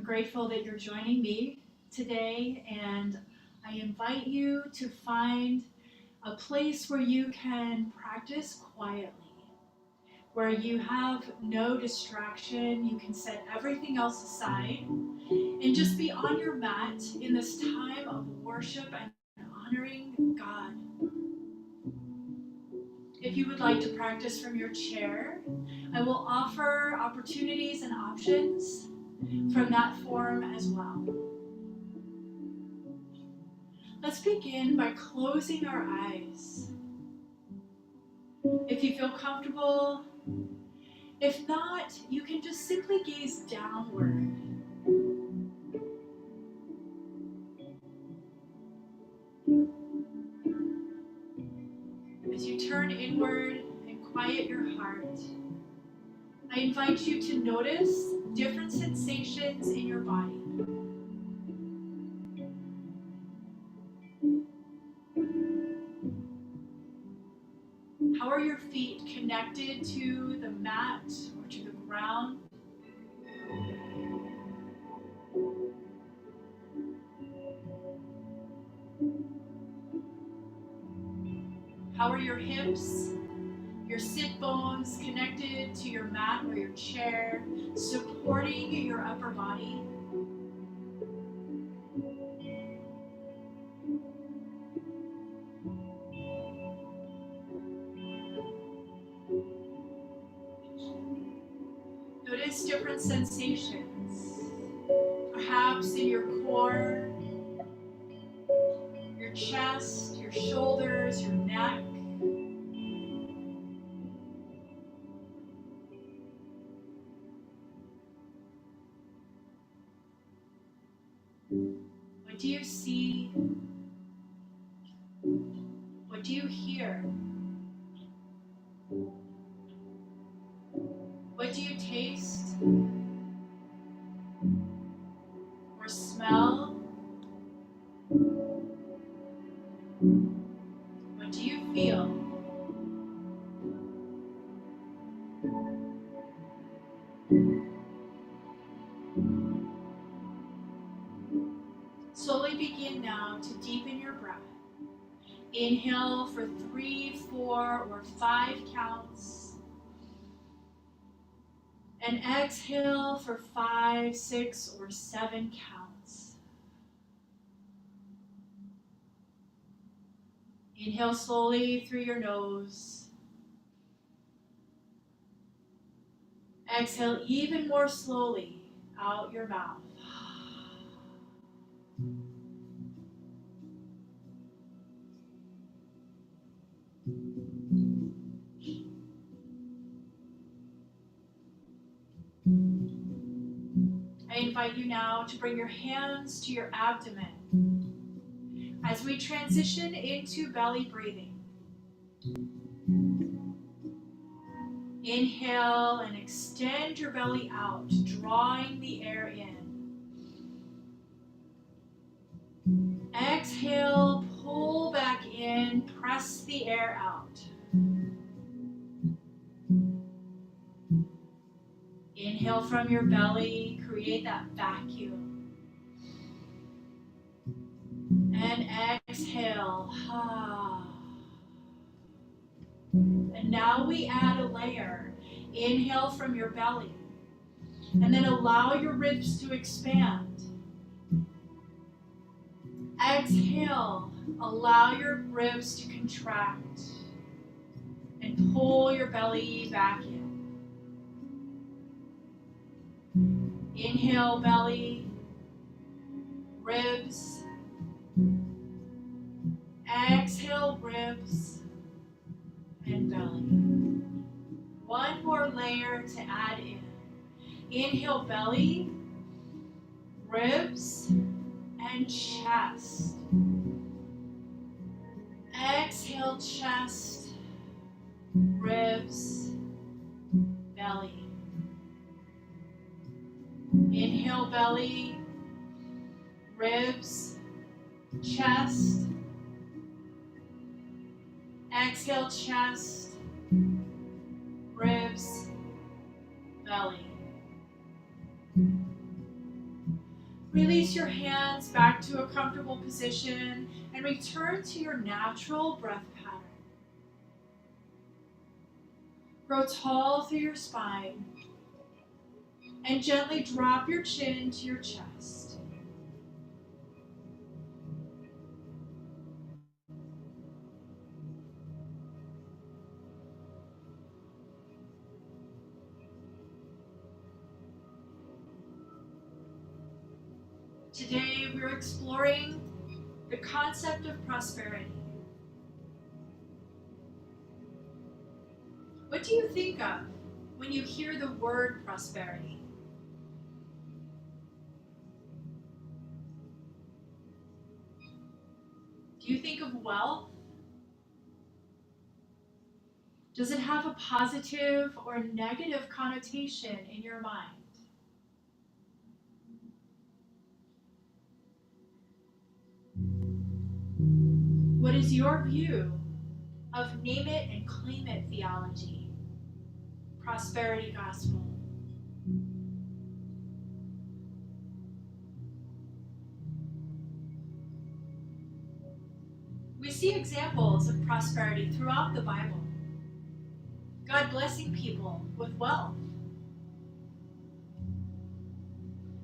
grateful that you're joining me today, and I invite you to find a place where you can practice quietly, where you have no distraction. You can set everything else aside and just be on your mat in this time of worship and honoring God. If you would like to practice from your chair, I will offer opportunities and options from that form as well. Let's begin by closing our eyes. If you feel comfortable, if not, you can just simply gaze downward. As you turn inward and quiet your heart, I invite you to notice different sensations in your body. How are your feet connected to the mat or to the ground? How are your hips, your sit bones connected to your mat or your chair, supporting your upper body? Notice different sensations, perhaps in your core, your chest, your shoulders, your neck. What do you see? What do you hear? What do you taste or smell? What do you feel? Slowly begin now to deepen your breath. Inhale for 3, 4, or 5 counts. And exhale for 5, 6, or 7 counts. Inhale slowly through your nose. Exhale even more slowly out your mouth. I invite you now to bring your hands to your abdomen as we transition into belly breathing. Inhale and extend your belly out, drawing the air in. Exhale, pull back in, press the air out. Inhale from your belly, create that vacuum. And exhale. And now we add a layer. Inhale from your belly. And then allow your ribs to expand. Exhale, allow your ribs to contract. And pull your belly back in. Inhale, belly, ribs. Exhale, ribs and belly. One more layer to add in. Inhale, belly, ribs, and chest. Exhale, chest, ribs, belly. Inhale, belly, ribs, chest. Exhale, chest, ribs, belly. Release your hands back to a comfortable position and return to your natural breath pattern. Grow tall through your spine and gently drop your chin to your chest. Today we're exploring the concept of prosperity. What do you think of when you hear the word prosperity? Do you think of wealth? Does it have a positive or negative connotation in your mind? What is your view of name it and claim it theology, prosperity gospel? We see examples of prosperity throughout the Bible. God blessing people with wealth.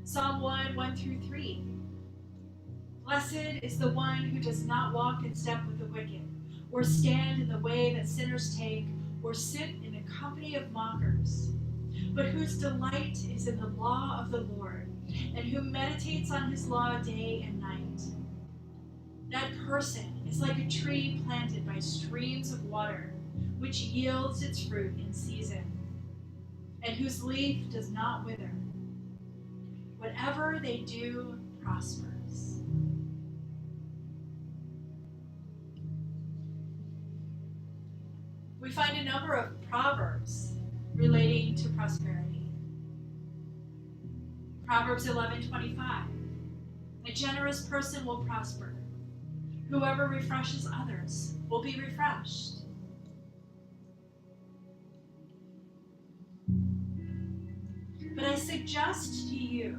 Psalm 1:1-3. Blessed is the one who does not walk in step with the wicked, or stand in the way that sinners take, or sit in the company of mockers, but whose delight is in the law of the Lord, and who meditates on his law day and night. That person is like a tree planted by streams of water, which yields its fruit in season, and whose leaf does not wither. Whatever they do prospers. We find a number of proverbs relating to prosperity. Proverbs 11:25. A generous person will prosper. Whoever refreshes others will be refreshed. But I suggest to you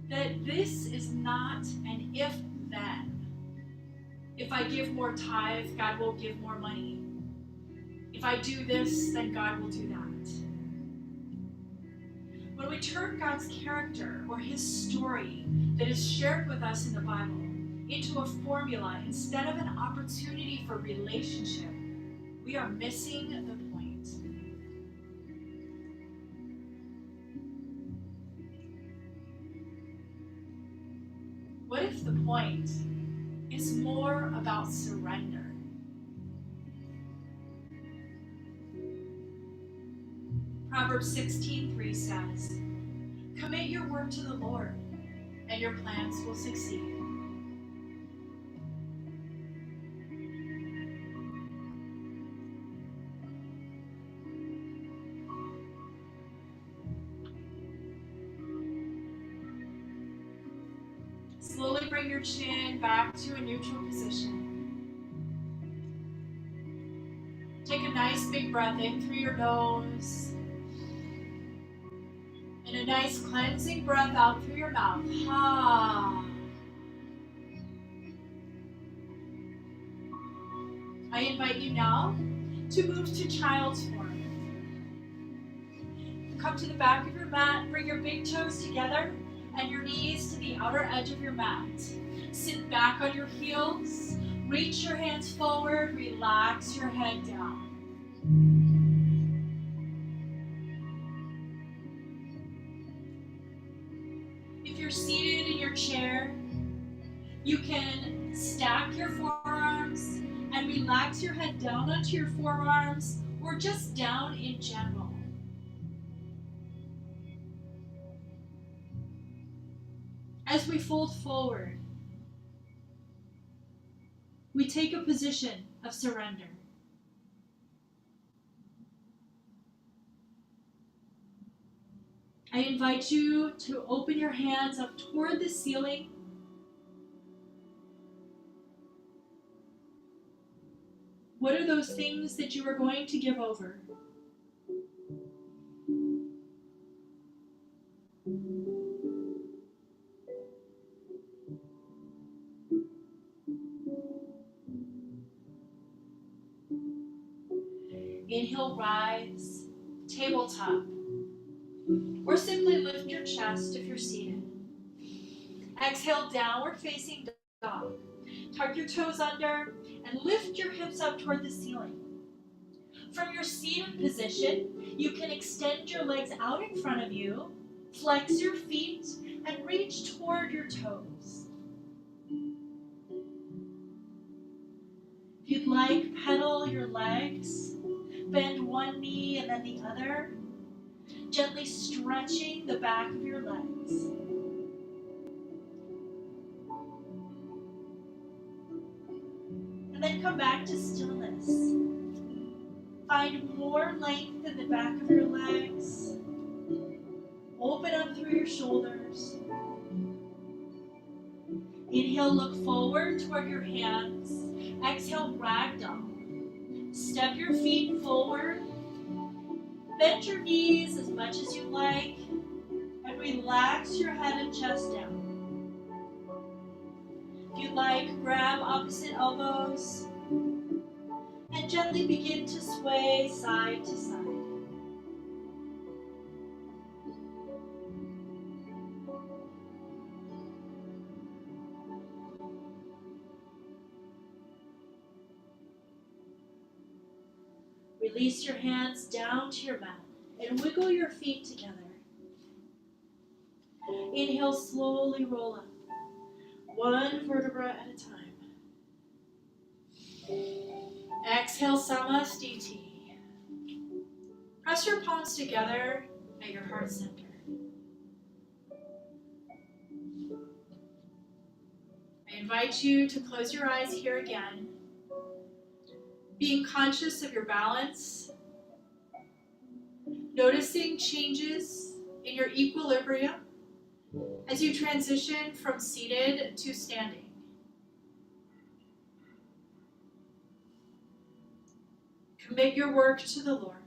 that this is not an if-then. If I give more tithe, God will give more money. If I do this, then God will do that. When we turn God's character or his story that is shared with us in the Bible into a formula instead of an opportunity for relationship, we are missing the point. What if the point is more about surrender? Proverbs 16:3 says, commit your work to the Lord, and your plans will succeed. Slowly bring your chin back to a neutral position. Take a nice big breath in through your nose, and a nice cleansing breath out through your mouth. I invite you now to move to child's form. Come to the back of your mat, bring your big toes together and your knees to the outer edge of your mat. Sit back on your heels, reach your hands forward, relax your head down. If you're seated in your chair, you can stack your forearms and relax your head down onto your forearms, or just down in general. As we fold forward, we take a position of surrender. I invite you to open your hands up toward the ceiling. What are those things that you are going to give over? Inhale, rise, tabletop. Or simply lift your chest if you're seated. Exhale, downward facing dog. Tuck your toes under and lift your hips up toward the ceiling. From your seated position, you can extend your legs out in front of you, flex your feet, and reach toward your toes. If you'd like, pedal your legs, bend one knee and then the other, gently stretching the back of your legs. And then come back to stillness. Find more length in the back of your legs. Open up through your shoulders. Inhale, look forward toward your hands. Exhale, ragdoll. Step your feet forward. Bend your knees as much as you like. And relax your head and chest down. If you'd like, grab opposite elbows. And gently begin to sway side to side. Release your hands down to your mat and wiggle your feet together. Inhale, slowly roll up, one vertebra at a time. Exhale, Samasthiti. Press your palms together at your heart center. I invite you to close your eyes here again, being conscious of your balance, noticing changes in your equilibrium as you transition from seated to standing. Commit your work to the Lord,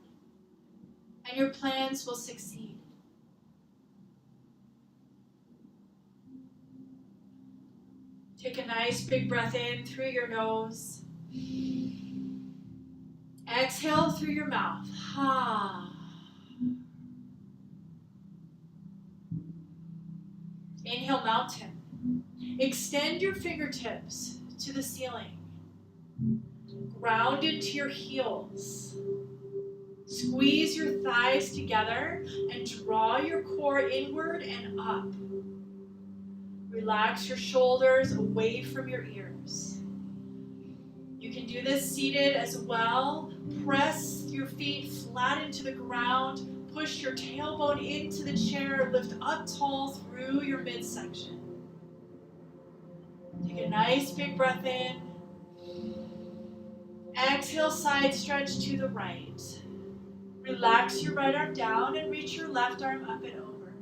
and your plans will succeed. Take a nice big breath in through your nose. Exhale through your mouth. Ha. Inhale, mountain. Extend your fingertips to the ceiling. Ground into your heels. Squeeze your thighs together and draw your core inward and up. Relax your shoulders away from your ears. You can do this seated as well. Press your feet flat into the ground. Push your tailbone into the chair. Lift up tall through your midsection. Take a nice big breath in. Exhale, side stretch to the right. Relax your right arm down and reach your left arm up and over.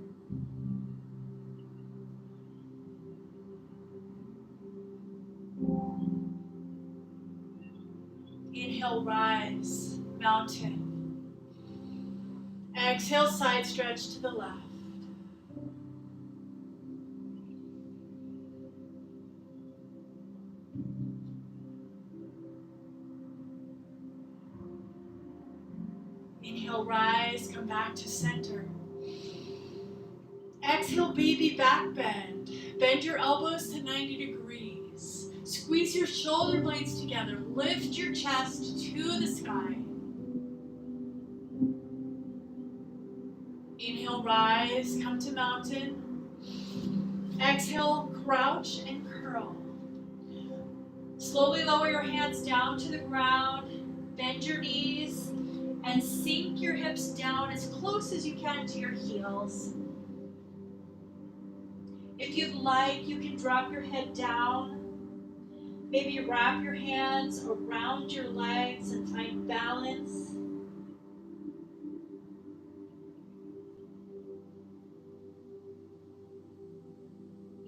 Inhale, rise, mountain. Exhale, side stretch to the left. Inhale, rise, come back to center. Exhale, baby back bend. Bend your elbows to 90 degrees. Squeeze your shoulder blades together. Lift your chest to the sky. Inhale, rise, come to mountain. Exhale, crouch and curl. Slowly lower your hands down to the ground. Bend your knees and sink your hips down as close as you can to your heels. If you'd like, you can drop your head down. Maybe wrap your hands around your legs and find balance.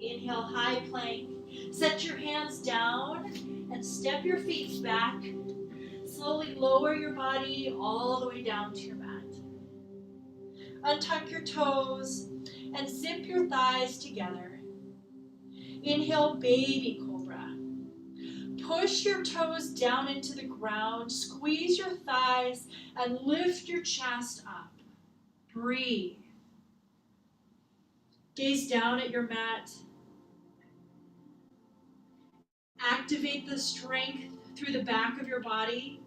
Inhale, high plank. Set your hands down and step your feet back. Slowly lower your body all the way down to your mat. Untuck your toes and zip your thighs together. Inhale, baby cobra. Push your toes down into the ground, squeeze your thighs, and lift your chest up. Breathe. Gaze down at your mat. Activate the strength through the back of your body.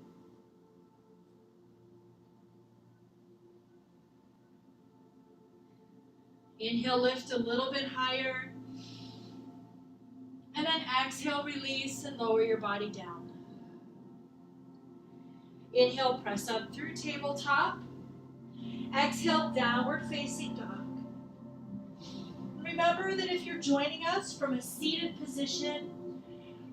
Inhale, lift a little bit higher. And then exhale, release, and lower your body down. Inhale, press up through tabletop. Exhale, downward facing dog. Remember that if you're joining us from a seated position,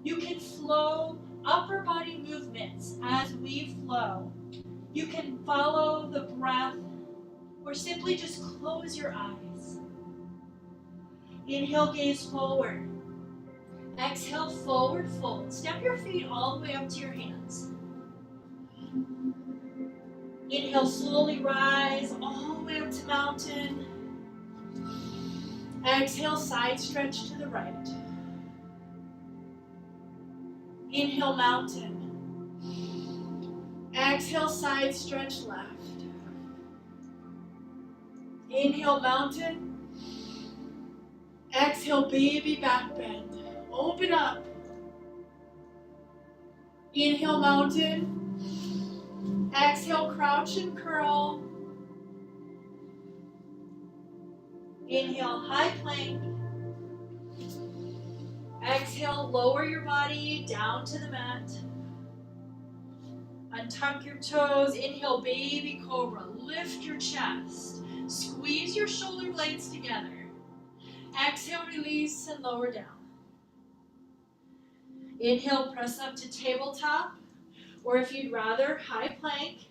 you can flow upper body movements as we flow. You can follow the breath or simply just close your eyes. Inhale, gaze forward. Exhale, forward fold. Step your feet all the way up to your hands. Inhale, slowly rise all the way up to mountain. Exhale, side stretch to the right. Inhale, mountain. Exhale, side stretch left. Inhale, mountain. Exhale, baby back bend. Open up. Inhale, mountain. Exhale, crouch and curl. Inhale, high plank. Exhale, lower your body down to the mat. Untuck your toes. Inhale, baby cobra. Lift your chest. Squeeze your shoulder blades together. Exhale, release, and lower down. Inhale, press up to tabletop, or if you'd rather, high plank.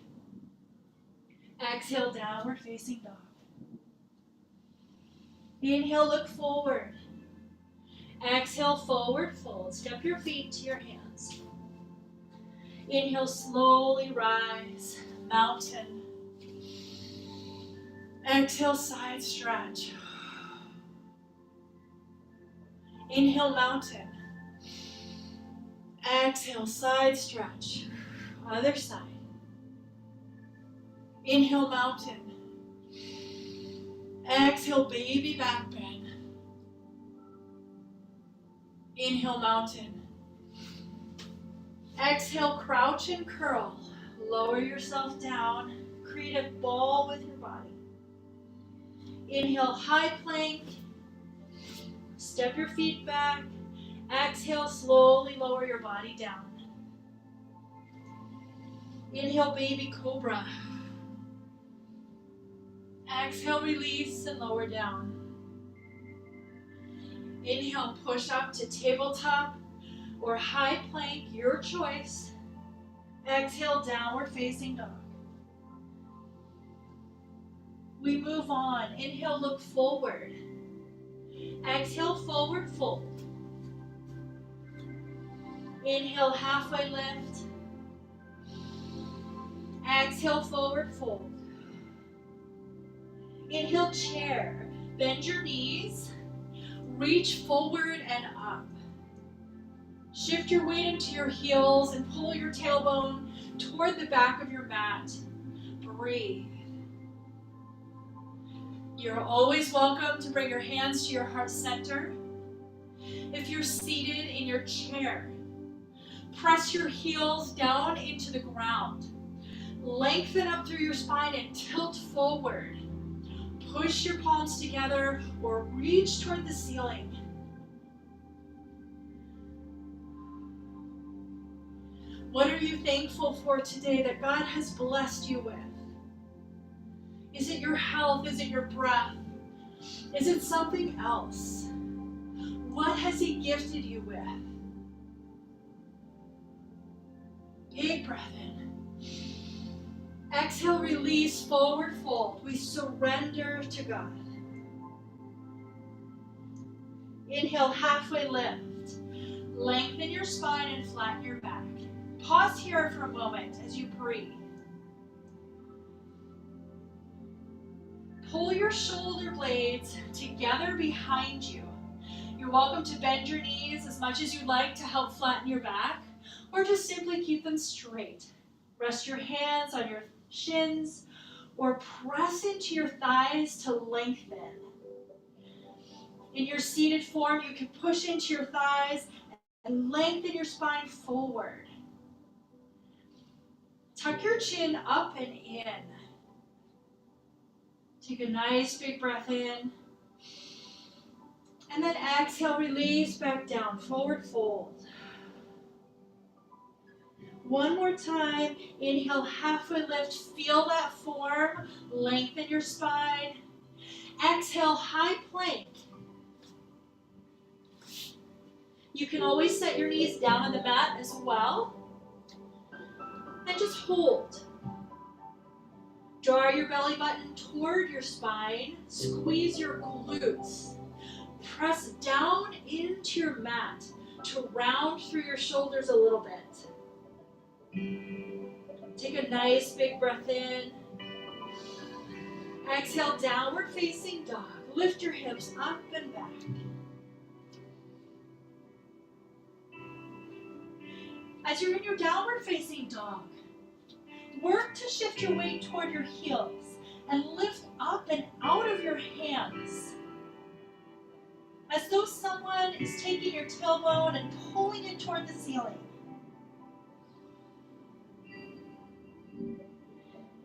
Exhale, downward facing dog. Inhale, look forward. Exhale, forward fold. Step your feet to your hands. Inhale, slowly rise, mountain. Exhale, side stretch. Inhale, mountain. Exhale, side stretch. Other side. Inhale, mountain. Exhale, baby back bend. Inhale, mountain. Exhale, crouch and curl. Lower yourself down. Create a ball with your body. Inhale, high plank. Step your feet back. Exhale, slowly lower your body down. Inhale, baby cobra. Exhale, release, and lower down. Inhale, push up to tabletop or high plank, your choice. Exhale, downward facing dog. We move on. Inhale, look forward. Exhale, forward fold. Inhale, halfway lift. Exhale, forward fold. Inhale, chair. Bend your knees. Reach forward and up. Shift your weight into your heels and pull your tailbone toward the back of your mat. Breathe. You're always welcome to bring your hands to your heart center. If you're seated in your chair, press your heels down into the ground. Lengthen up through your spine and tilt forward. Push your palms together or reach toward the ceiling. What are you thankful for today that God has blessed you with? Is it your health? Is it your breath? Is it something else? What has He gifted you with? Big breath in. Exhale, release, forward fold. We surrender to God. Inhale, halfway lift. Lengthen your spine and flatten your back. Pause here for a moment as you breathe. Pull your shoulder blades together behind you. You're welcome to bend your knees as much as you'd like to help flatten your back. or just simply keep them straight. Rest your hands on your shins or press into your thighs to lengthen. In your seated form, you can push into your thighs and lengthen your spine forward. Tuck your chin up and in. Take a nice big breath in. And then exhale, release back down, forward fold. One more time, inhale, halfway lift, feel that form, lengthen your spine. Exhale, high plank. You can always set your knees down on the mat as well. And just hold. Draw your belly button toward your spine, squeeze your glutes. Press down into your mat to round through your shoulders a little bit. Take a nice big breath in. Exhale, downward facing dog. Lift your hips up and back. As you're in your downward facing dog, work to shift your weight toward your heels and lift up and out of your hands. As though someone is taking your tailbone and pulling it toward the ceiling.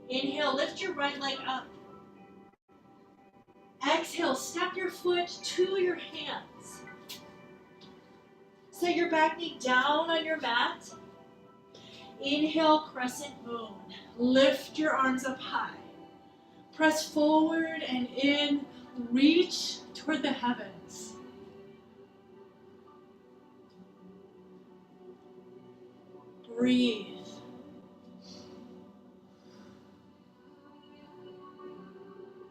Inhale, lift your right leg up. Exhale, step your foot to your hands. Set your back knee down on your mat. Inhale, crescent moon. Lift your arms up high. Press forward and in. Reach toward the heavens. Breathe.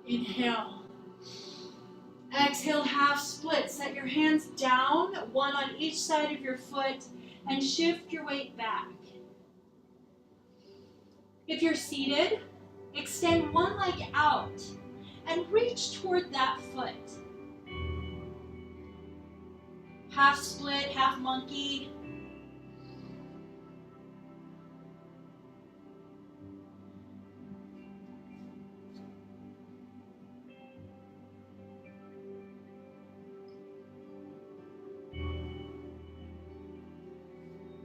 Inhale. Exhale, half split. Set your hands down, one on each side of your foot, and shift your weight back. If you're seated, extend one leg out and reach toward that foot. Half split, half monkey.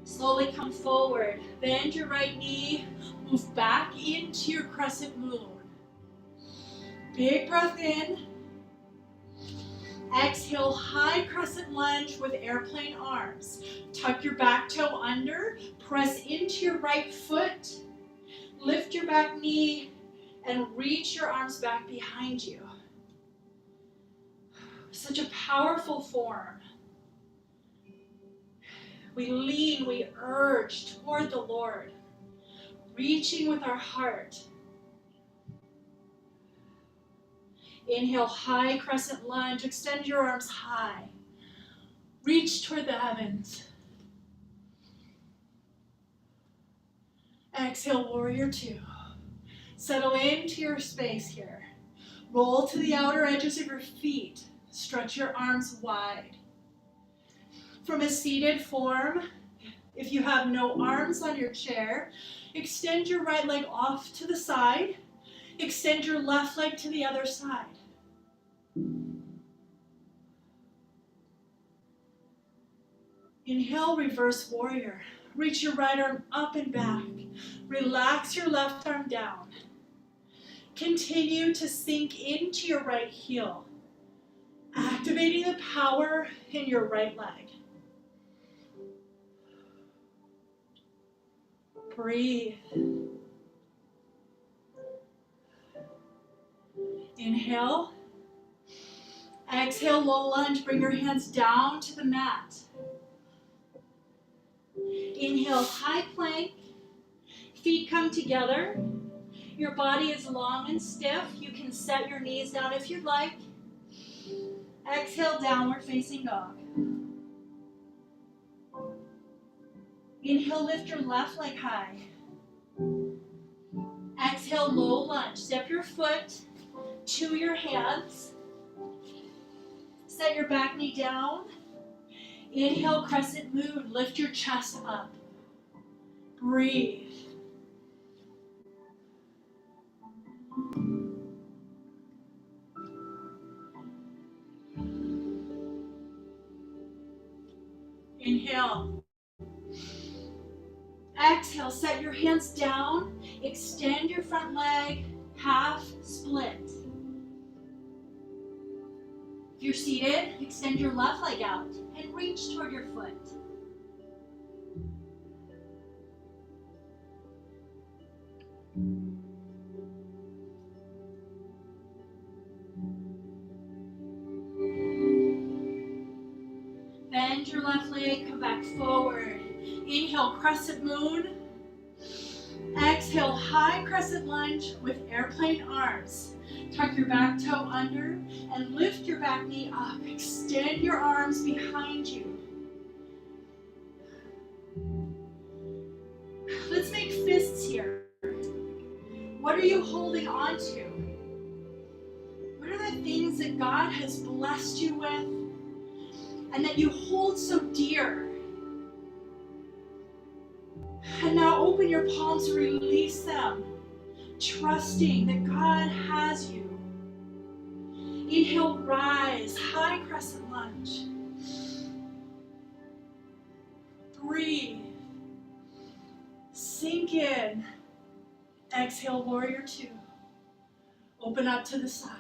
Slowly come forward. Bend your right knee. Move back into your crescent moon. Big breath in. Exhale, high crescent lunge with airplane arms. Tuck your back toe under. Press into your right foot. Lift your back knee and reach your arms back behind you. Such a powerful form. We lean, we urge toward the Lord, reaching with our heart. Inhale, high crescent lunge. Extend your arms high. Reach toward the heavens. Exhale, warrior two. Settle into your space here. Roll to the outer edges of your feet. Stretch your arms wide. From a seated form, if you have no arms on your chair, extend your right leg off to the side. Extend your left leg to the other side. Inhale, reverse warrior. Reach your right arm up and back. Relax your left arm down. Continue to sink into your right heel, activating the power in your right leg. Breathe. Inhale. Exhale, low lunge. Bring your hands down to the mat. Inhale, high plank. Feet come together. Your body is long and stiff. You can set your knees down if you'd like. Exhale, downward facing dog. Inhale, lift your left leg high. Exhale, low lunge. Step your foot to your hands. Set your back knee down. Inhale, crescent moon. Lift your chest up. Breathe. Inhale. Exhale, set your hands down. Extend your front leg, half split. If you're seated, extend your left leg out and reach toward your foot. Bend your left leg, come back forward. Inhale, crescent moon. Exhale, high crescent lunge with airplane arms. Tuck your back toe under and lift your back knee up. Extend your arms behind you. Let's make fists here. What are you holding on to? What are the things that God has blessed you with and that you hold so dear? And now open your palms to release them, trusting that God has you. Inhale, rise, high crescent lunge. Breathe. Sink in. Exhale, warrior two. Open up to the side.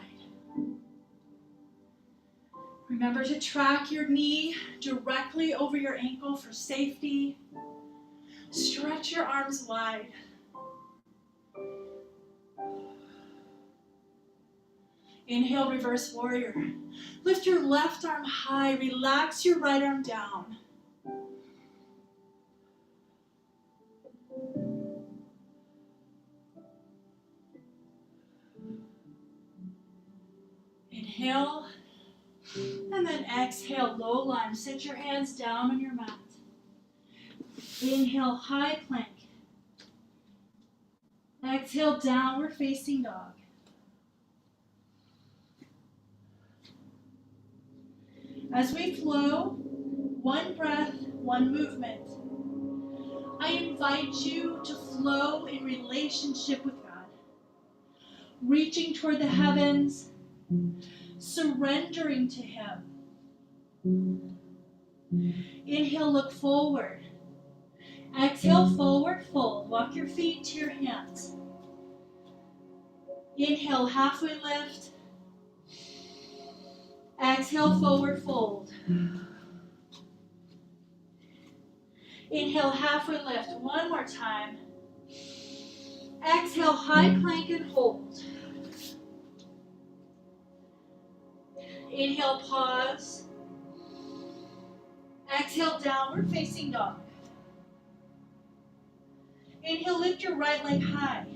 Remember to track your knee directly over your ankle for safety. Stretch your arms wide. Inhale, reverse warrior. Lift your left arm high. Relax your right arm down. Inhale, and then exhale, low lunge. Sit your hands down on your mat. Inhale, high plank. Exhale, downward facing dog. As we flow, one breath, one movement. I invite you to flow in relationship with God, reaching toward the heavens, surrendering to Him. Inhale, look forward. Exhale, forward fold. Walk your feet to your hands. Inhale, halfway lift. Exhale, forward fold. Inhale, halfway lift. One more time. Exhale, high plank and hold. Inhale, pause. Exhale, downward facing dog. Inhale, lift your right leg high.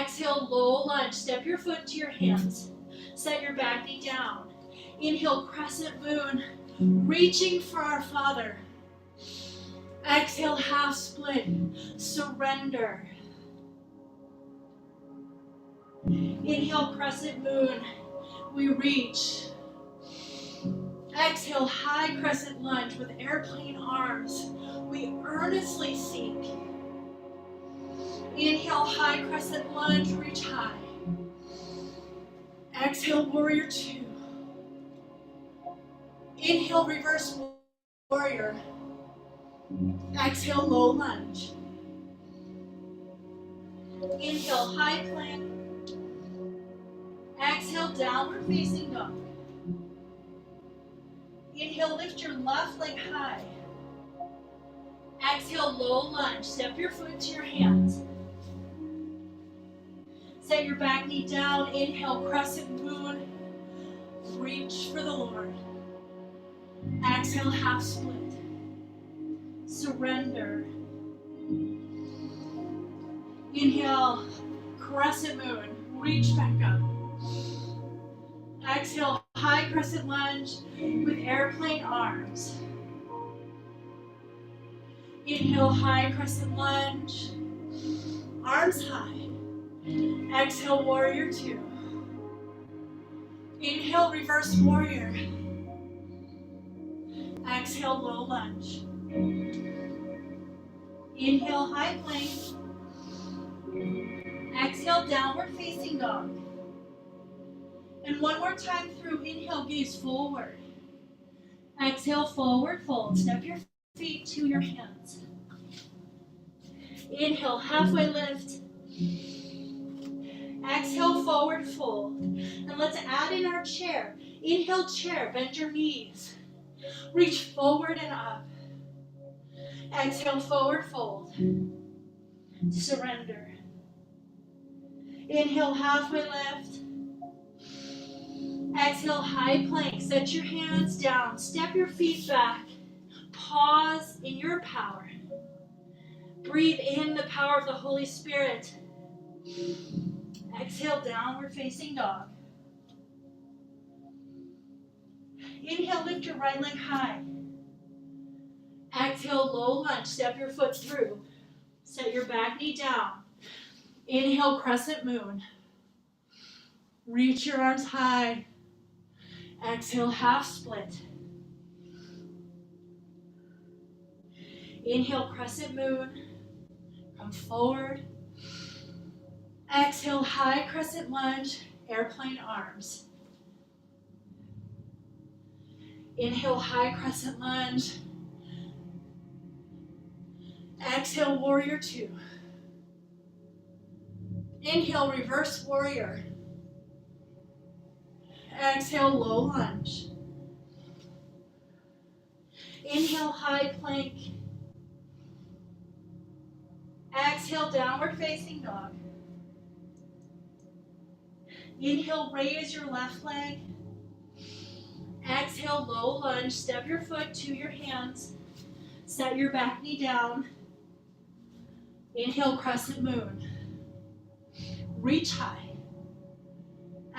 Exhale, low lunge. Step your foot to your hands. Set your back knee down. Inhale, crescent moon, reaching for our Father. Exhale, half split, surrender. Inhale, crescent moon, we reach. Exhale, high crescent lunge with airplane arms. We earnestly seek. Inhale, high crescent lunge, reach high. Exhale, warrior two. Inhale, reverse warrior. Exhale, low lunge. Inhale, high plank. Exhale, downward facing dog. Inhale, lift your left leg high. Exhale, low lunge. Step your foot to your hands. Set your back knee down. Inhale, crescent moon. Reach for the Lord. Exhale, half split. Surrender. Inhale, crescent moon. Reach back up. Exhale, high crescent lunge with airplane arms. Inhale, high crescent lunge. Arms high. Exhale, warrior two. Inhale, reverse warrior. Exhale, low lunge. Inhale, high plank. Exhale, downward facing dog. And one more time through, inhale, gaze forward. Exhale, forward fold. Step your feet to your hands. Inhale, halfway lift. Exhale, forward fold. And let's add in our chair. Inhale, chair, bend your knees. Reach forward and up. Exhale, forward fold. Surrender. Inhale, halfway lift. Exhale, high plank. Set your hands down. Step your feet back. Pause in your power. Breathe in the power of the Holy Spirit. Exhale, downward facing dog. Inhale, lift your right leg high. Exhale, low lunge. Step your foot through. Set your back knee down. Inhale, crescent moon. Reach your arms high. Exhale, half split. Inhale, crescent moon. Come forward. Exhale, high crescent lunge, airplane arms. Inhale, high crescent lunge. Exhale, warrior two. Inhale, reverse warrior. Exhale, low lunge. Inhale, high plank. Exhale, downward facing dog. Inhale, raise your left leg. Exhale, low lunge. Step your foot to your hands. Set your back knee down. Inhale, crescent moon. Reach high.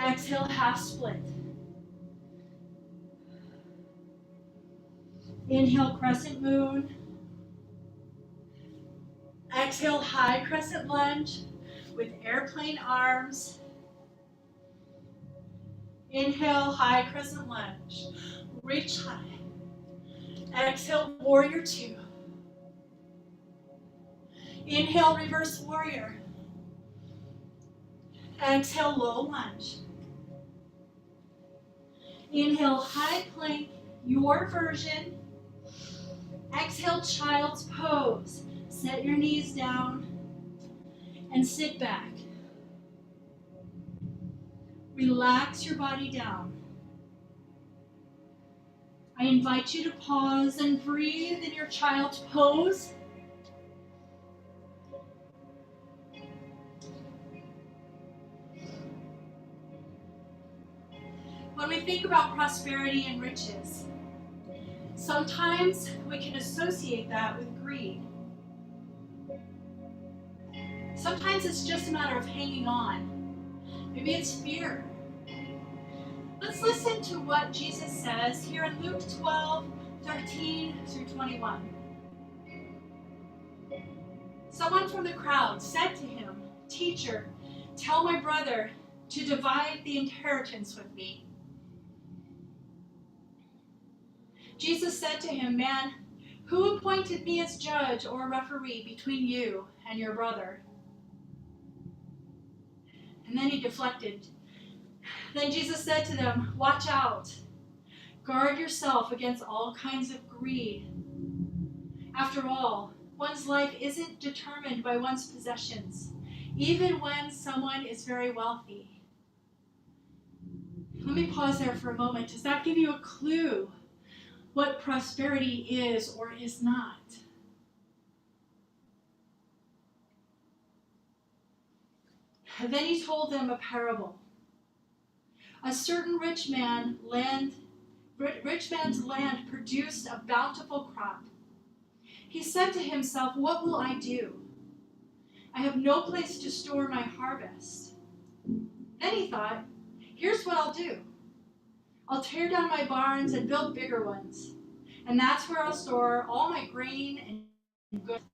Exhale, half split. Inhale, crescent moon. Exhale, high crescent lunge with airplane arms. Inhale, high crescent lunge. Reach high. Exhale, warrior two. Inhale, reverse warrior. Exhale, low lunge. Inhale, high plank, your version. Exhale, child's pose. Set your knees down and sit back. Relax your body down. I invite you to pause and breathe in your child's pose. When we think about prosperity and riches, sometimes we can associate that with greed. Sometimes it's just a matter of hanging on. Maybe it's fear. Let's listen to what Jesus says here in Luke 12:13-21. Someone from the crowd said to him, "Teacher, tell my brother to divide the inheritance with me." Jesus said to him, "Man, who appointed me as judge or referee between you and your brother?" And then he deflected. Then Jesus said to them, "Watch out. Guard yourself against all kinds of greed. After all, one's life isn't determined by one's possessions, even when someone is very wealthy." Let me pause there for a moment. Does that give you a clue what prosperity is or is not? Then he told them a parable. A certain rich man's land produced a bountiful crop. He said to himself, "What will I do? I have no place to store my harvest." Then he thought, "Here's what I'll do. I'll tear down my barns and build bigger ones, and that's where I'll store all my grain and goods.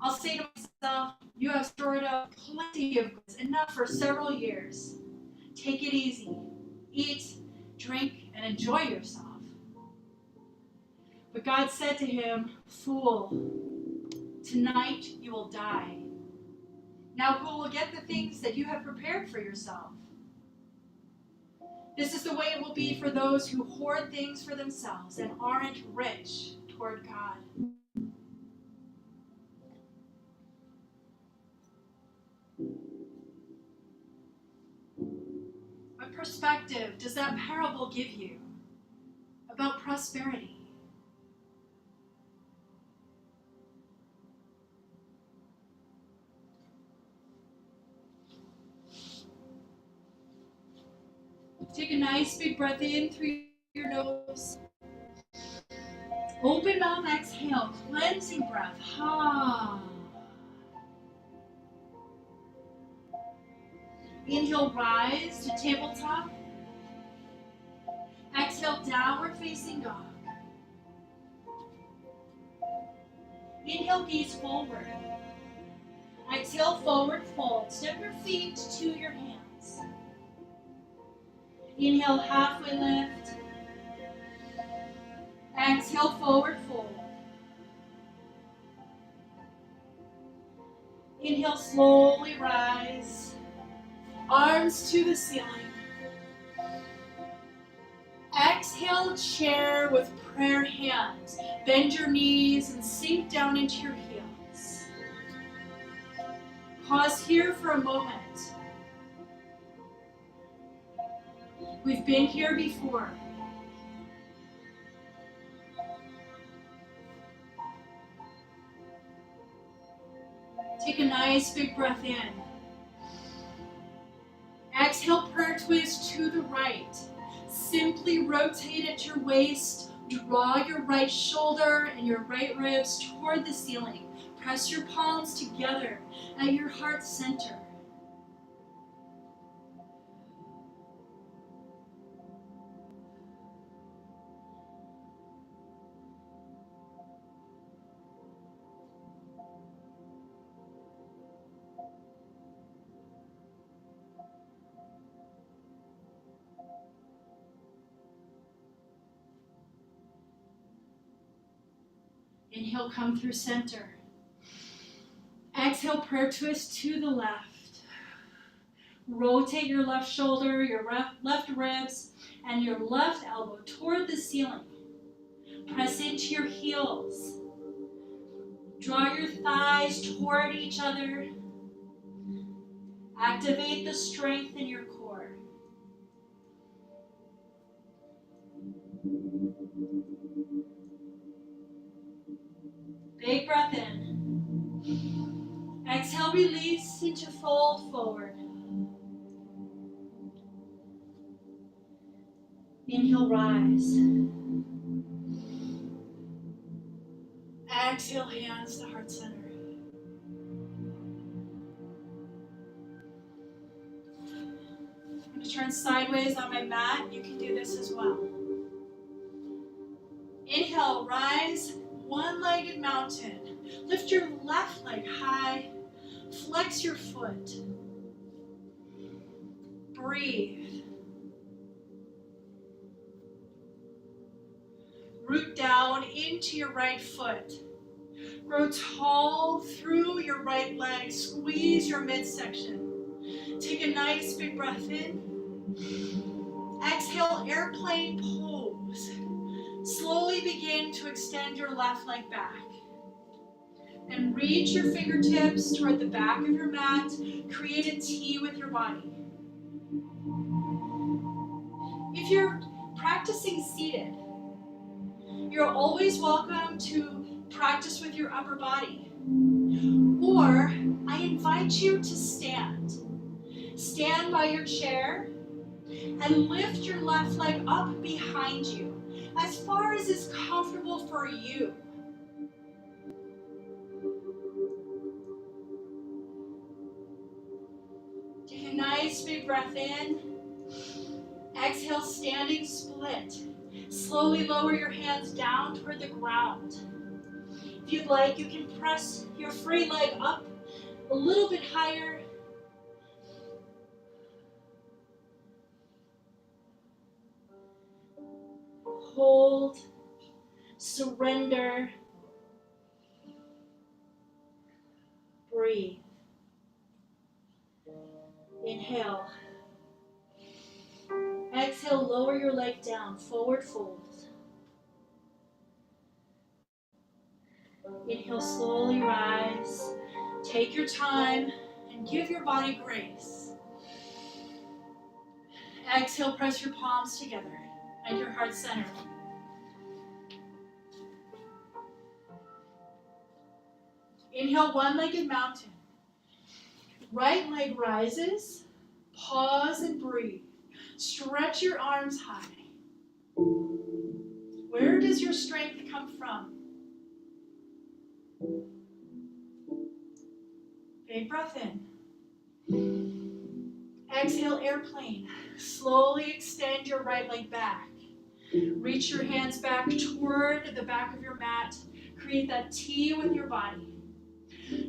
I'll say to myself, you have stored up plenty of goods, enough for several years. Take it easy. Eat, drink, and enjoy yourself." But God said to him, "Fool, Tonight you will die. Now who will get the things that you have prepared for yourself? This is the way it will be for those who hoard things for themselves and aren't rich toward God. What perspective does that parable give you about prosperity? Take a nice big breath in through your nose. Open mouth, exhale, cleansing breath. Ha. Inhale, rise to tabletop. Exhale, downward facing dog. Inhale, gaze forward. Exhale, forward fold. Step your feet to your hands. Inhale, halfway lift. Exhale, forward fold. Inhale, slowly rise. Arms to the ceiling. Exhale, chair with prayer hands. Bend your knees and sink down into your heels. Pause here for a moment. We've been here before. Take a nice big breath in. Exhale, prayer twist to the right. Simply rotate at your waist. Draw your right shoulder and your right ribs toward the ceiling. Press your palms together at your heart center. Inhale, come through center. Exhale, prayer twist to the left. Rotate your left shoulder, your left ribs, and your left elbow toward the ceiling. Press into your heels. Draw your thighs toward each other. Activate the strength in your core. Big breath in. Exhale, release into fold forward. Inhale, rise. Exhale, hands to heart center. I'm going to turn sideways on my mat. You can do this as well. Inhale, rise, one-legged mountain. Lift your left leg high. Flex your foot. Breathe. Root down into your right foot. Grow tall through your right leg. Squeeze your midsection. Take a nice big breath in. Exhale, airplane pose. Slowly begin to extend your left leg back. And reach your fingertips toward the back of your mat. Create a T with your body. If you're practicing seated, you're always welcome to practice with your upper body. Or I invite you to stand. Stand by your chair and lift your left leg up behind you as far as is comfortable for you. Take a nice big breath in. Exhale, standing split. Slowly lower your hands down toward the ground. If you'd like, you can press your free leg up a little bit higher. Hold, surrender. Breathe. Inhale. Exhale, lower your leg down, forward fold. Inhale, slowly rise. Take your time and give your body grace. Exhale, press your palms together at your heart center. Inhale, one-legged mountain. Right leg rises. Pause and breathe. Stretch your arms high. Where does your strength come from? Big breath in. Exhale, airplane. Slowly extend your right leg back. Reach your hands back toward the back of your mat. Create that T with your body.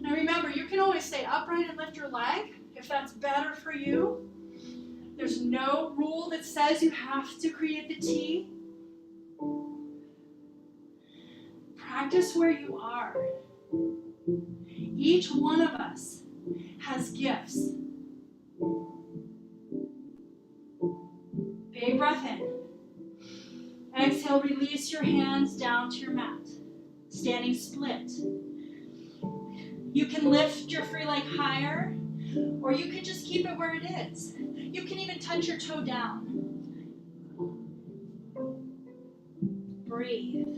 Now remember, you can always stay upright and lift your leg if that's better for you. There's no rule that says you have to create the T. Practice where you are. Each one of us has gifts. Big breath in. Exhale, release your hands down to your mat. Standing split. You can lift your free leg higher, or you can just keep it where it is. You can even touch your toe down. Breathe.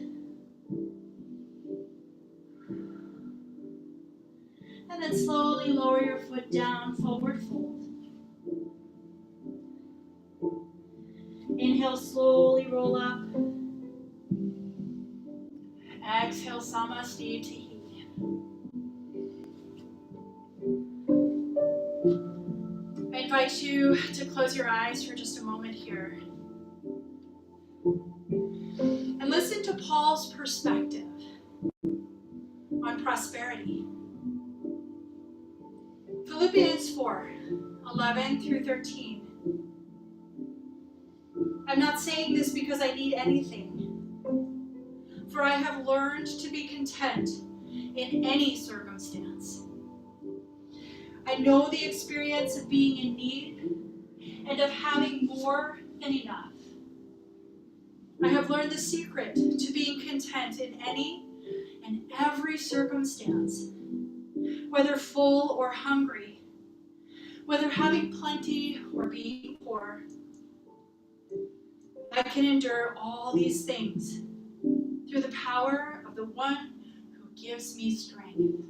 And then slowly lower your foot down, forward fold. Inhale, slowly roll up. Exhale, Samastiti Tihi. I invite you to close your eyes for just a moment here. And listen to Paul's perspective on prosperity. Philippians 4:11 through 13. I'm not saying this because I need anything, for I have learned to be content in any circumstance. I know the experience of being in need and of having more than enough. I have learned the secret to being content in any and every circumstance, whether full or hungry, whether having plenty or being poor. I can endure all these things through the power of the one who gives me strength.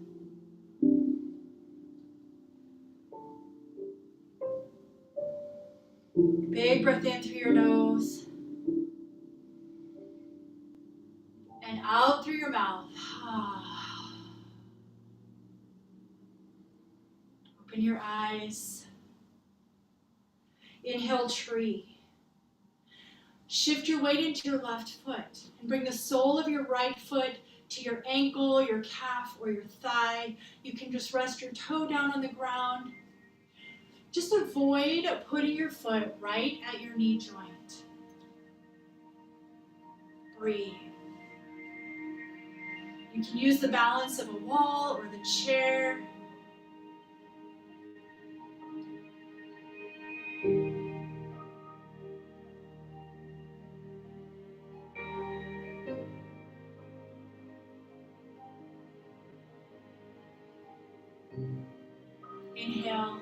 Big breath in through your nose and out through your mouth. Open your eyes. Inhale, tree. Shift your weight into your left foot and bring the sole of your right foot to your ankle, your calf, or your thigh. You can just rest your toe down on the ground. Just avoid putting your foot right at your knee joint. Breathe. You can use the balance of a wall or the chair. Inhale.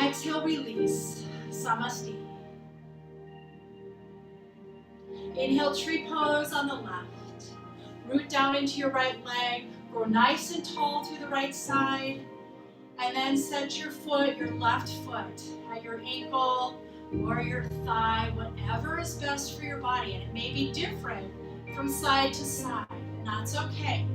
Exhale, release. Samasti. Inhale, tree pose on the left. Root down into your right leg. Grow nice and tall through the right side. And then set your foot, your left foot, at your ankle or your thigh, whatever is best for your body. And it may be different from side to side, and that's okay.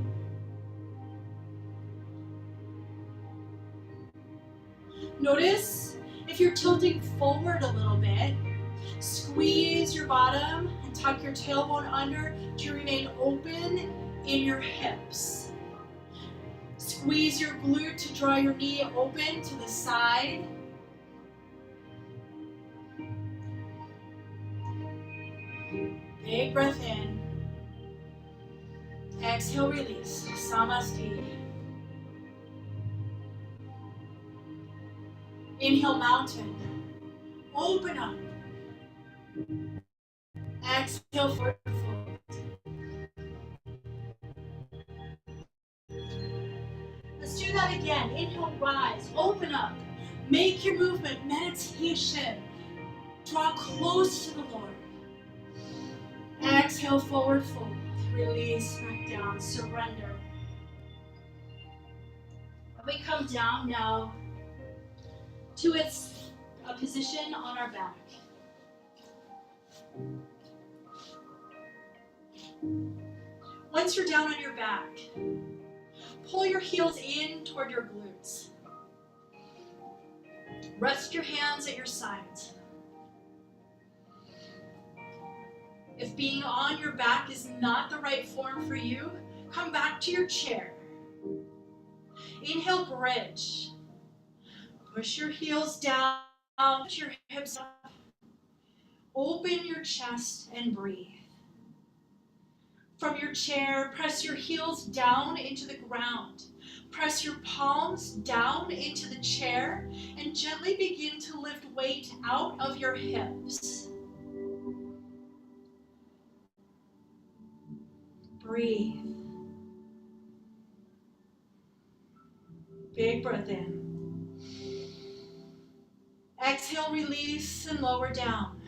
Notice if you're tilting forward a little bit, squeeze your bottom and tuck your tailbone under to remain open in your hips. Squeeze your glute to draw your knee open to the side. Big breath in. Exhale, release. Samasti. Inhale, mountain. Open up. Exhale, forward fold. Let's do that again. Inhale, rise. Open up. Make your movement meditation. Draw close to the Lord. Exhale, forward fold. Release back down. Surrender. And we come down now to a position on our back. Once you're down on your back, pull your heels in toward your glutes. Rest your hands at your sides. If being on your back is not the right form for you, come back to your chair. Inhale, bridge. Push your heels down, put your hips up. Open your chest and breathe. From your chair, press your heels down into the ground. Press your palms down into the chair and gently begin to lift weight out of your hips. Breathe. Big breath in. Exhale, release, and lower down.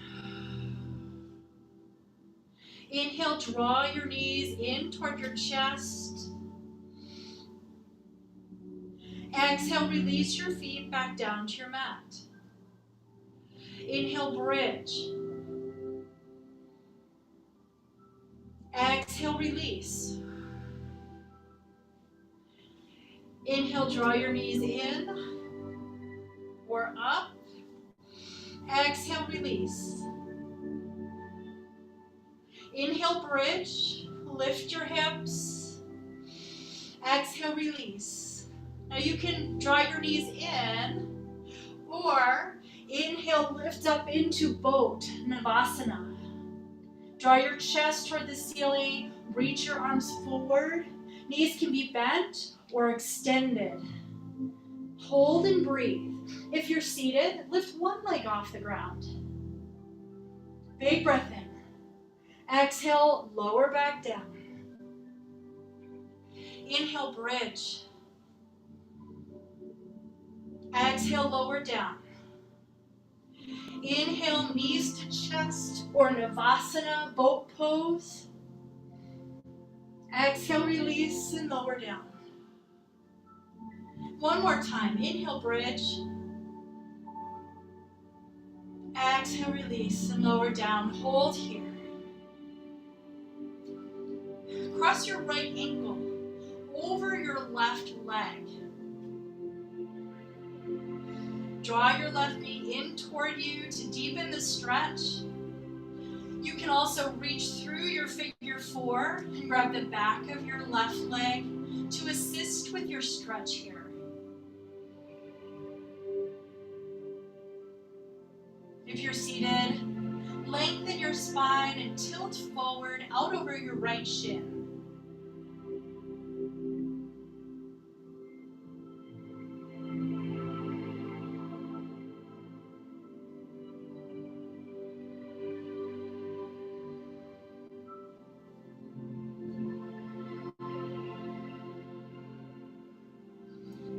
Inhale, draw your knees in toward your chest. Exhale, release your feet back down to your mat. Inhale, bridge. Exhale, release. Inhale, draw your knees in or up. Exhale, release. Inhale, bridge. Lift your hips. Exhale, release. Now you can draw your knees in or inhale, lift up into boat, Navasana. Draw your chest toward the ceiling. Reach your arms forward. Knees can be bent or extended. Hold and breathe. If you're seated, lift one leg off the ground. Big breath in. Exhale, lower back down. Inhale, bridge. Exhale, lower down. Inhale, knees to chest or Navasana, boat pose. Exhale, release, and lower down. One more time. Inhale, bridge. Exhale, release, and lower down. Hold here. Cross your right ankle over your left leg. Draw your left knee in toward you to deepen the stretch. You can also reach through your figure four and grab the back of your left leg to assist with your stretch here. If you're seated, lengthen your spine and tilt forward out over your right shin.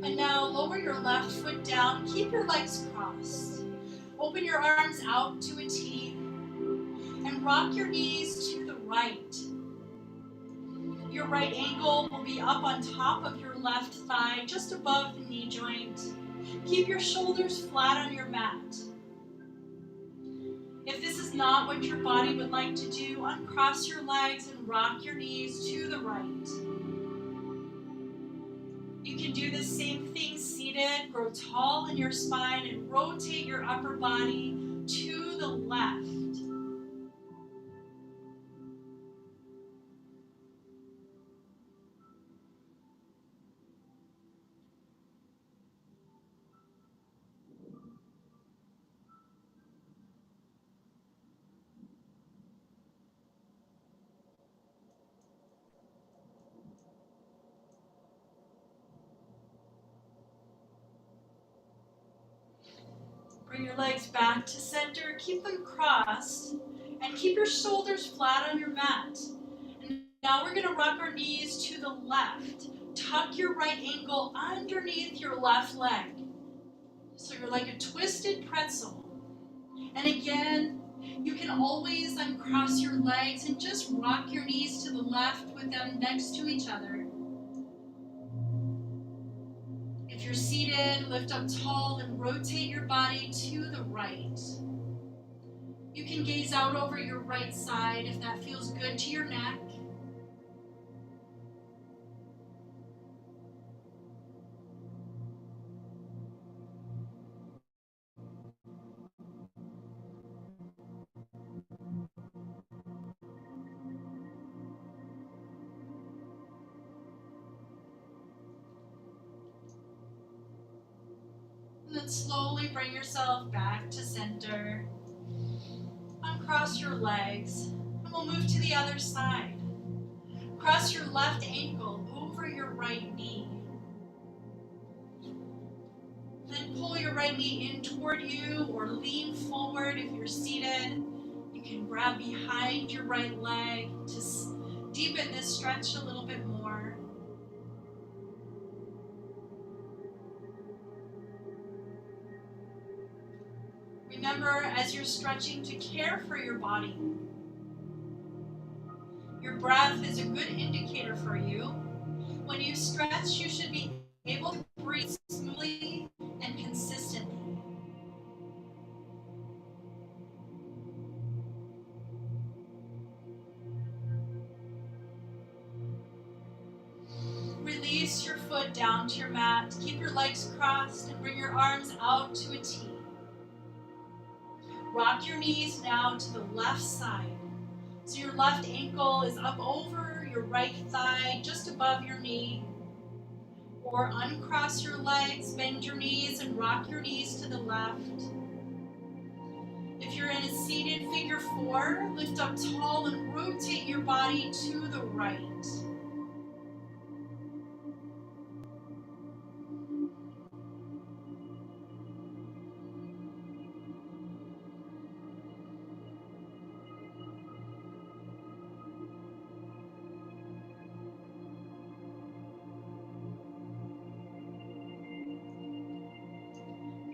And now lower your left foot down. Keep your legs crossed. Open your arms out to a T and rock your knees to the right. Your right ankle will be up on top of your left thigh, just above the knee joint. Keep your shoulders flat on your mat. If this is not what your body would like to do, uncross your legs and rock your knees to the right. You can do the same thing seated. Grow tall in your spine and rotate your upper body to the left. your legs back to center, keep them crossed, and keep your shoulders flat on your mat. And now we're going to rock our knees to the left. Tuck your right ankle underneath your left leg. So you're like a twisted pretzel. And again, you can always uncross your legs and just rock your knees to the left with them next to each other. If you're seated, lift up tall and rotate your body to the right. You can gaze out over your right side if that feels good to your neck. And then slowly bring yourself back to center. Uncross your legs, and we'll move to the other side. Cross your left ankle over your right knee. Then pull your right knee in toward you or lean forward if you're seated. You can grab behind your right leg to deepen this stretch a little bit more. Remember, as you're stretching, to care for your body. Your breath is a good indicator for you. When you stretch, you should be able to breathe smoothly and consistently. Release your foot down to your mat. Keep your legs crossed and bring your arms out to a T. Rock your knees now to the left side. So your left ankle is up over your right thigh, just above your knee. Or uncross your legs, bend your knees, and rock your knees to the left. If you're in a seated figure four, lift up tall and rotate your body to the right.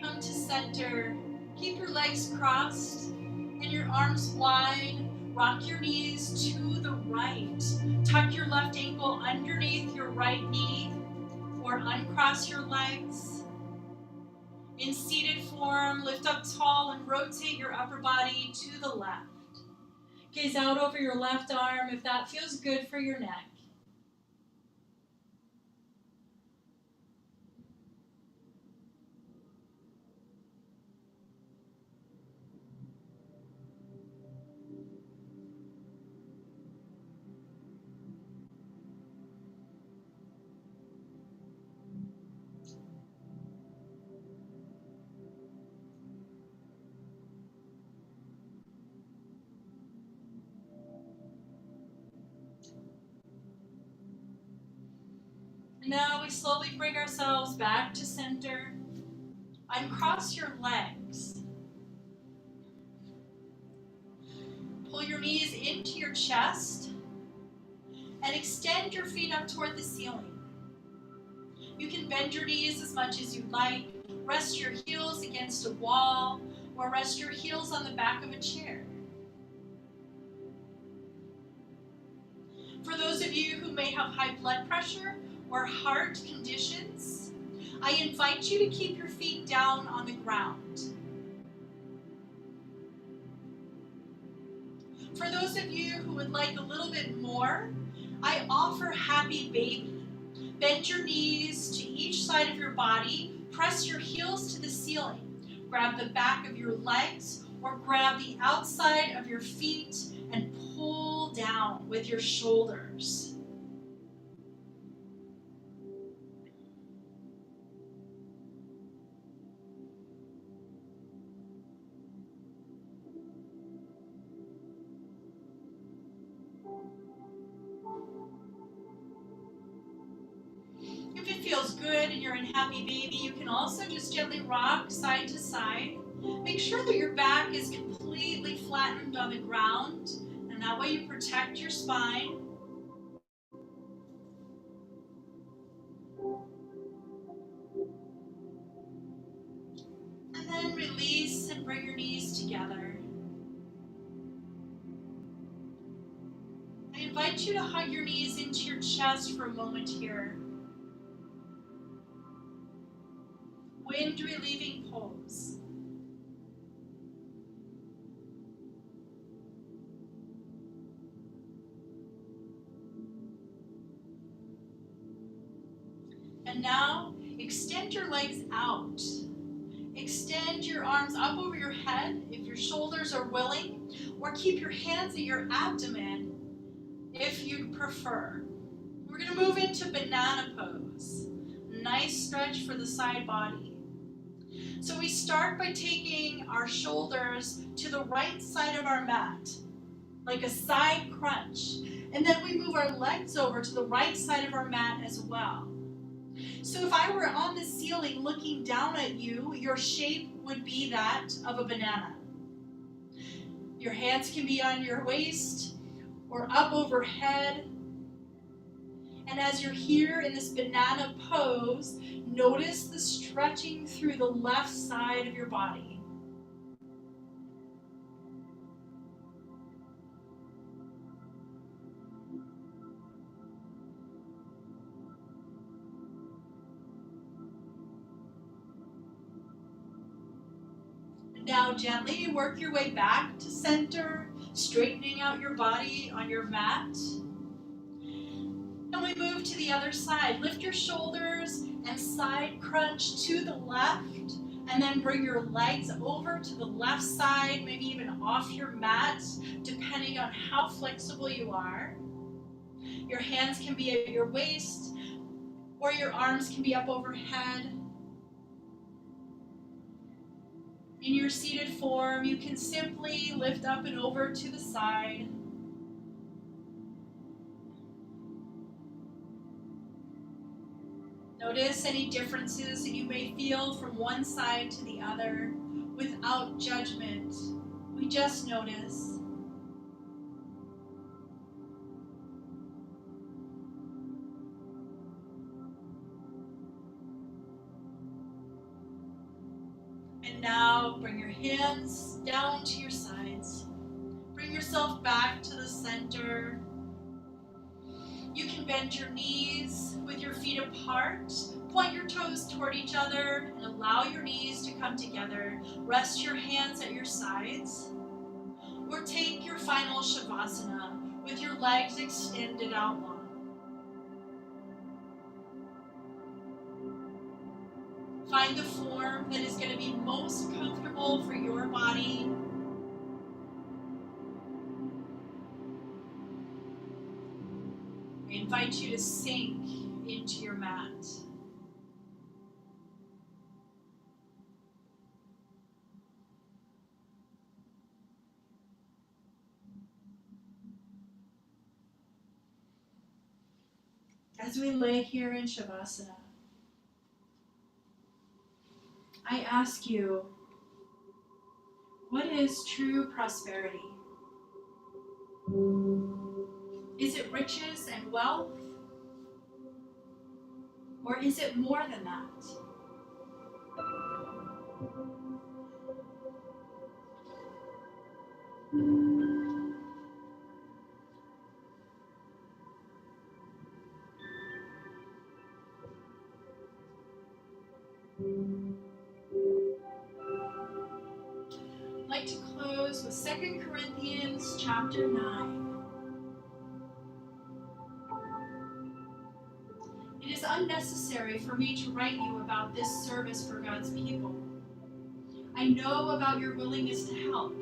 Come to center. Keep your legs crossed and your arms wide. Rock your knees to the right. Tuck your left ankle underneath your right knee or uncross your legs. In seated form, lift up tall and rotate your upper body to the left. Gaze out over your left arm if that feels good for your neck. Now we slowly bring ourselves back to center. Uncross your legs. Pull your knees into your chest and extend your feet up toward the ceiling. You can bend your knees as much as you like. Rest your heels against a wall or rest your heels on the back of a chair. For those of you who may have high blood pressure or heart conditions, I invite you to keep your feet down on the ground. For those of you who would like a little bit more, I offer Happy Baby. Bend your knees to each side of your body, press your heels to the ceiling, grab the back of your legs or grab the outside of your feet and pull down with your shoulders. If it feels good and you're in happy baby, you can also just gently rock side to side. Make sure that your back is completely flattened on the ground, and that way you protect your spine. And then release and bring your knees together. I invite you to hug your knees into your chest for a moment here. Wind relieving pose. And now extend your legs out. Extend your arms up over your head if your shoulders are willing, or keep your hands at your abdomen if you'd prefer. We're going to move into banana pose. Nice stretch for the side body. So we start by taking our shoulders to the right side of our mat, like a side crunch. And then we move our legs over to the right side of our mat as well. So if I were on the ceiling looking down at you, your shape would be that of a banana. Your hands can be on your waist or up overhead. And as you're here in this banana pose, notice the stretching through the left side of your body. Now gently work your way back to center, straightening out your body on your mat. And we move to the other side. Lift your shoulders and side crunch to the left, and then bring your legs over to the left side, maybe even off your mat, depending on how flexible you are. Your hands can be at your waist, or your arms can be up overhead. In your seated form, you can simply lift up and over to the side. Notice any differences that you may feel from one side to the other without judgment. We just notice. And now bring your hands down to your sides. Bring yourself back to the center. You can bend your knees with your feet apart. Point your toes toward each other and allow your knees to come together. Rest your hands at your sides. Or take your final Shavasana with your legs extended out long. Find the form that is going to be most comfortable for your body. I invite you to sink into your mat. As we lay here in Shavasana, I ask you, what is true prosperity? Is it riches and wealth? Or is it more than that? I'd like to close with 2 Corinthians chapter 9. It is unnecessary for me to write you about this service for God's people. I know about your willingness to help.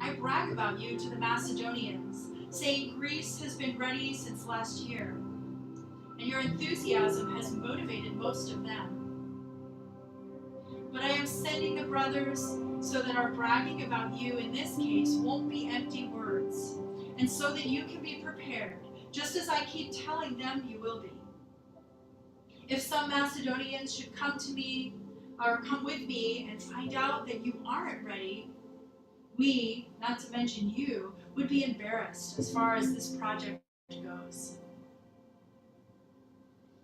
I brag about you to the Macedonians, saying Greece has been ready since last year, and your enthusiasm has motivated most of them. But I am sending the brothers so that our bragging about you in this case won't be empty words, and so that you can be prepared, just as I keep telling them you will be. If some Macedonians should come to me or come with me and find out that you aren't ready, we, not to mention you, would be embarrassed as far as this project goes.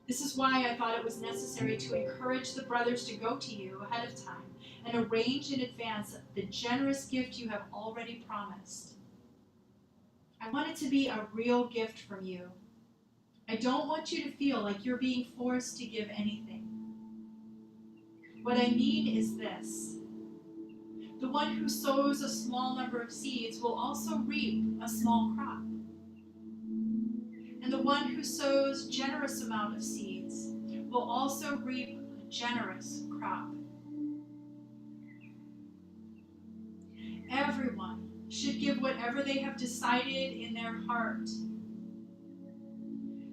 This is why I thought it was necessary to encourage the brothers to go to you ahead of time and arrange in advance the generous gift you have already promised. I want it to be a real gift from you. I don't want you to feel like you're being forced to give anything. What I mean is this: the one who sows a small number of seeds will also reap a small crop. And the one who sows a generous amount of seeds will also reap a generous crop. Everyone should give whatever they have decided in their heart.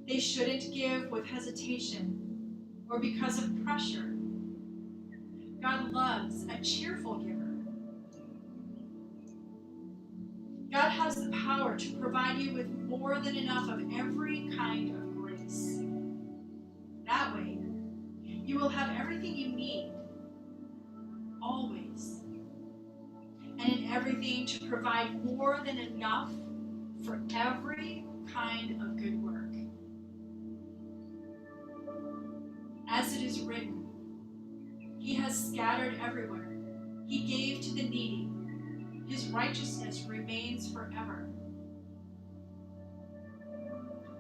They shouldn't give with hesitation or because of pressure. God loves a cheerful giver. God has the power to provide you with more than enough of every kind of grace. That way, you will have everything you need, always, and in everything to provide more than enough for every kind of good work. As it is written, He has scattered everywhere. He gave to the needy. His righteousness remains forever.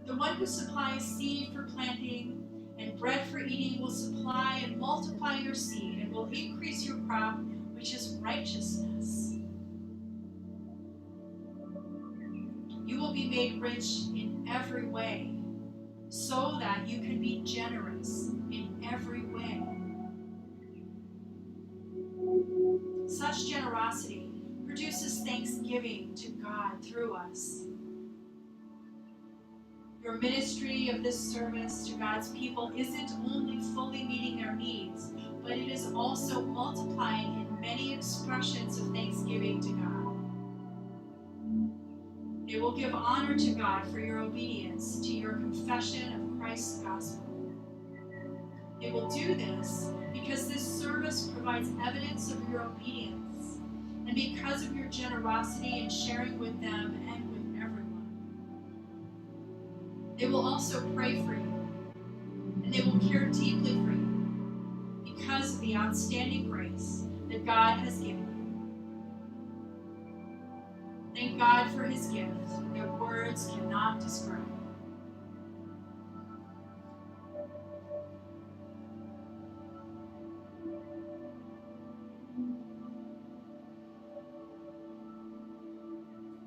The one who supplies seed for planting and bread for eating will supply and multiply your seed and will increase your crop, which is righteousness. You will be made rich in every way, so that you can be generous in every way. Such generosity produces thanksgiving to God through us. Your ministry of this service to God's people isn't only fully meeting their needs, but it is also multiplying in many expressions of thanksgiving to God. It will give honor to God for your obedience to your confession of Christ's gospel. It will do this because this service provides evidence of your obedience and because of your generosity in sharing with them and with everyone. They will also pray for you, and they will care deeply for you because of the outstanding grace that God has given you. Thank God for His gift that words cannot describe.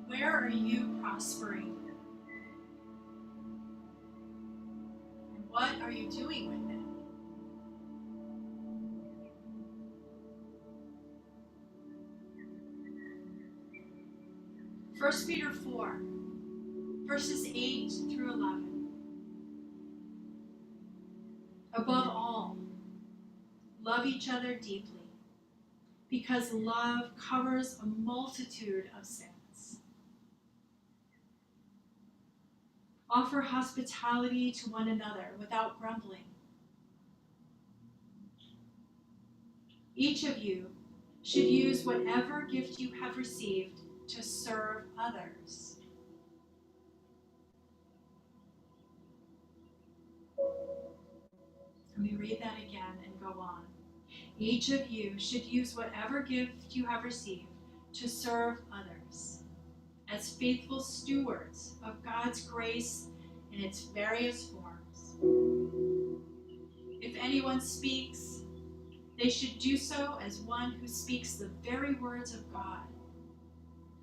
Where are you prospering? And what are you doing with it? 1 Peter 4, verses 8 through 11. Above all, love each other deeply, because love covers a multitude of sins. Offer hospitality to one another without grumbling. Each of you should use whatever gift you have received to serve others. Let me read that again and go on. Each of you should use whatever gift you have received to serve others as faithful stewards of God's grace in its various forms. If anyone speaks, they should do so as one who speaks the very words of God.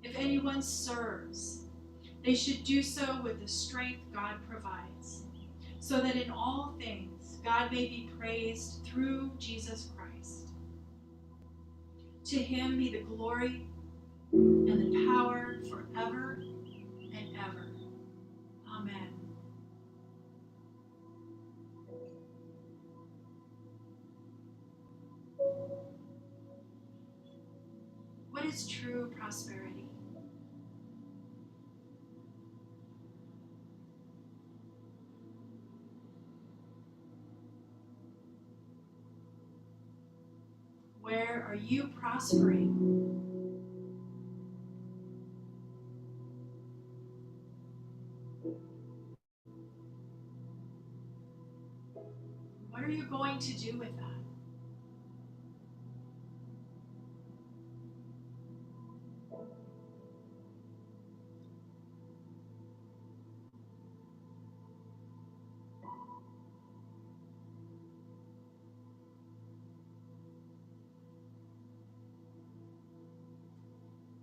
If anyone serves, they should do so with the strength God provides, so that in all things God may be praised through Jesus Christ. To Him be the glory and the power forever and ever. Amen. What is true prosperity? Where are you prospering? What are you going to do with that?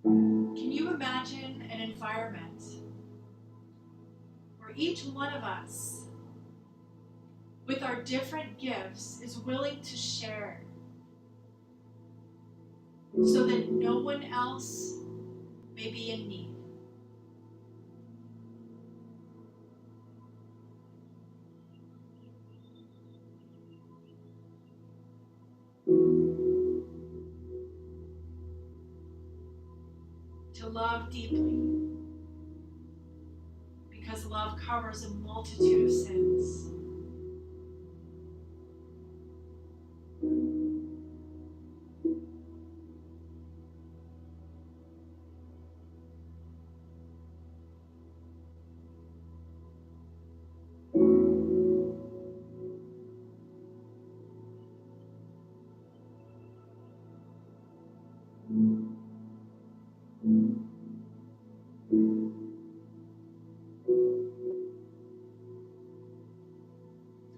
Can you imagine an environment where each one of us, with our different gifts, is willing to share so that no one else may be in need? To love deeply, because love covers a multitude of sins.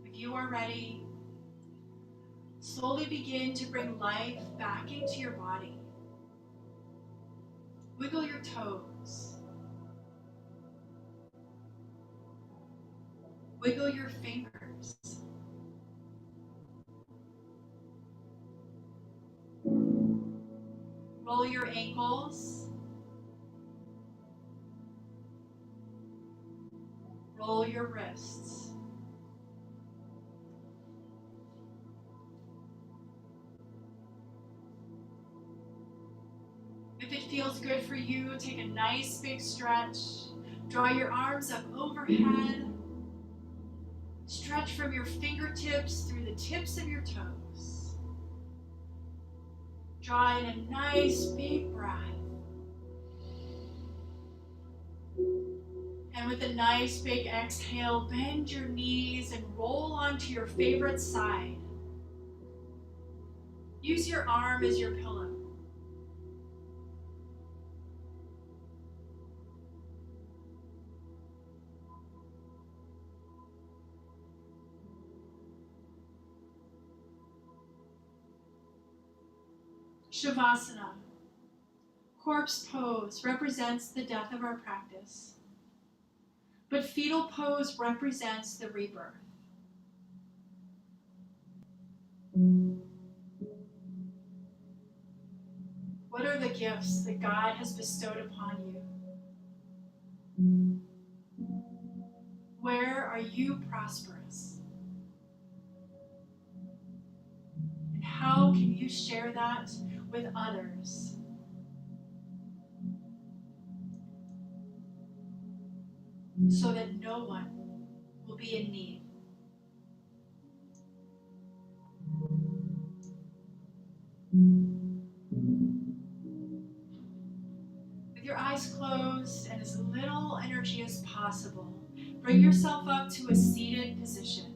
If you are ready, slowly begin to bring life back into your body. Wiggle your toes. Wiggle your fingers. Roll your ankles. Roll your wrists. If it feels good for you, take a nice big stretch. Draw your arms up overhead. Stretch from your fingertips through the tips of your toes. Draw in a nice big breath. And with a nice big exhale, bend your knees and roll onto your favorite side. Use your arm as your pillow. Shavasana, corpse pose, represents the death of our practice, but fetal pose represents the rebirth. What are the gifts that God has bestowed upon you? Where are you prosperous? And how can you share that with others? So that no one will be in need. With your eyes closed and as little energy as possible, bring yourself up to a seated position.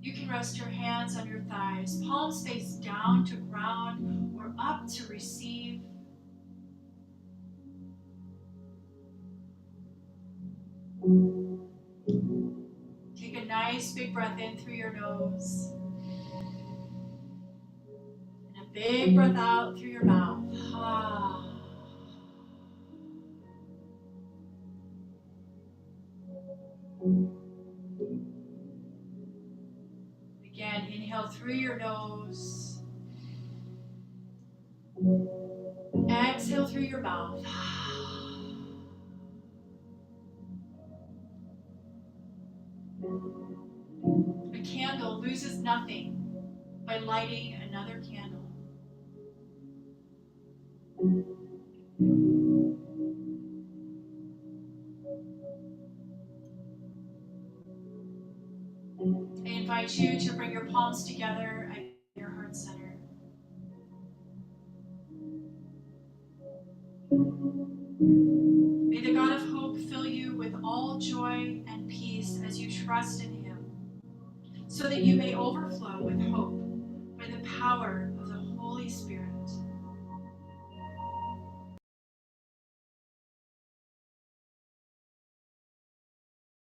You can rest your hands on your thighs, palms face down to ground or up to receive. Take a nice big breath in through your nose. And a big breath out through your mouth. Again, inhale through your nose. Exhale through your mouth. A candle loses nothing by lighting another candle. invite you to bring your palms together at your heart center. May the God of hope fill you with all joy and peace as you trust in him, so that you may overflow with hope by the power of the Holy Spirit.